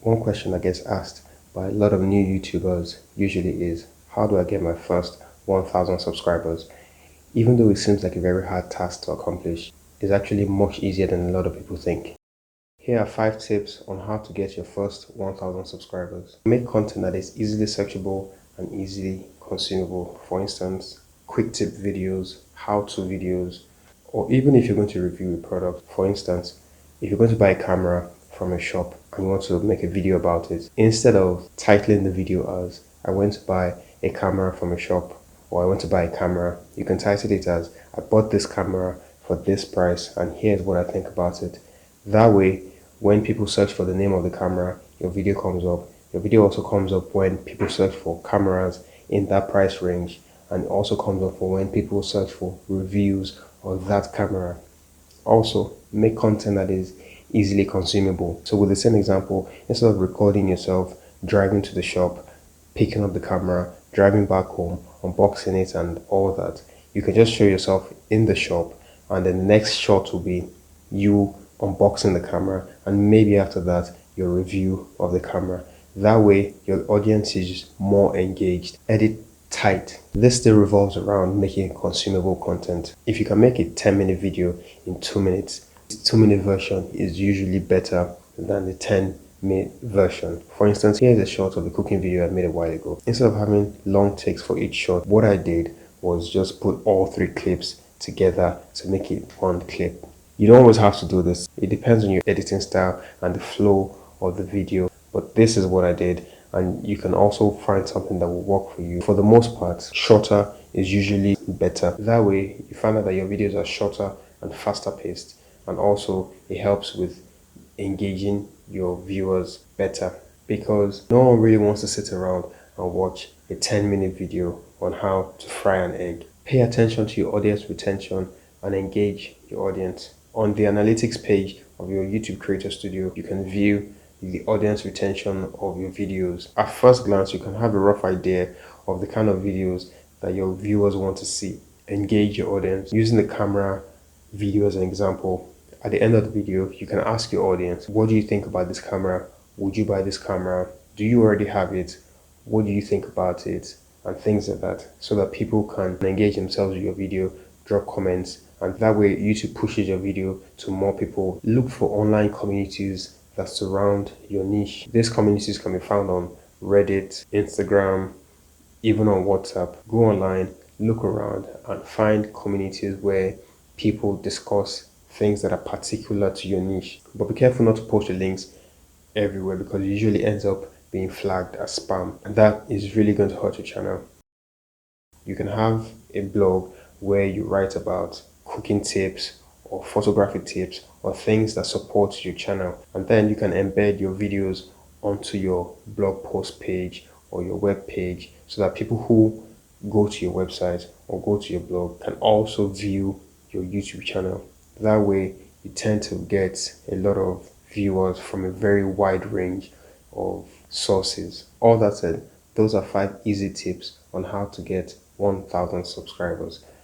One question that gets asked by a lot of new YouTubers usually is, how do I get my first 1,000 subscribers? Even though it seems like a very hard task to accomplish, it's actually much easier than a lot of people think. Here are 5 tips on how to get your first 1,000 subscribers. Make content that is easily searchable and easily consumable. For instance, quick tip videos, how-to videos, or even if you're going to review a product. For instance, if you're going to buy a camera from a shop and you want to make a video about it, instead of titling the video as I went to buy a camera from a shop or I went to buy a camera, you can title it as I bought this camera for this price and here's what I think about it. That way, when people search for the name of the camera, your video comes up. Your video also comes up when people search for cameras in that price range, and it also comes up for when people search for reviews of that camera. Also, make content that is easily consumable. So with the same example, instead of recording yourself driving to the shop, picking up the camera, driving back home, unboxing it and all that, you can just show yourself in the shop, and then the next shot will be you unboxing the camera, and maybe after that your review of the camera. That way your audience is more engaged. Edit tight. This still revolves around making consumable content. If you can make a 10-minute video in 2 minutes, the 2-minute version is usually better than the 10-minute version. For instance, here's a shot of the cooking video I made a while ago. Instead of having long takes for each shot, what I did was just put all 3 clips together to make it one clip. You don't always have to do this. It depends on your editing style and the flow of the video. But this is what I did, and you can also find something that will work for you. For the most part, shorter is usually better. That way, you find out that your videos are shorter and faster paced, and also it helps with engaging your viewers better, because no one really wants to sit around and watch a 10-minute video on how to fry an egg. Pay attention to your audience retention and engage your audience. On the analytics page of your YouTube Creator Studio, you can view the audience retention of your videos. At first glance, you can have a rough idea of the kind of videos that your viewers want to see. Engage your audience. Using the camera video as an example, at the end of the video, you can ask your audience, what do you think about this camera? Would you buy this camera? Do you already have it? What do you think about it? And things like that, so that people can engage themselves with your video, drop comments, and that way YouTube pushes your video to more people. Look for online communities that surround your niche. These communities can be found on Reddit, Instagram, even on WhatsApp. Go online, look around, and find communities where people discuss things that are particular to your niche. But be careful not to post your links everywhere, because it usually ends up being flagged as spam, and that is really going to hurt your channel. You can have a blog where you write about cooking tips or photography tips or things that support your channel, and then you can embed your videos onto your blog post page or your web page, so that people who go to your website or go to your blog can also view your YouTube channel. That way you tend to get a lot of viewers from a very wide range of sources. All that said, those are 5 easy tips on how to get 1,000 subscribers.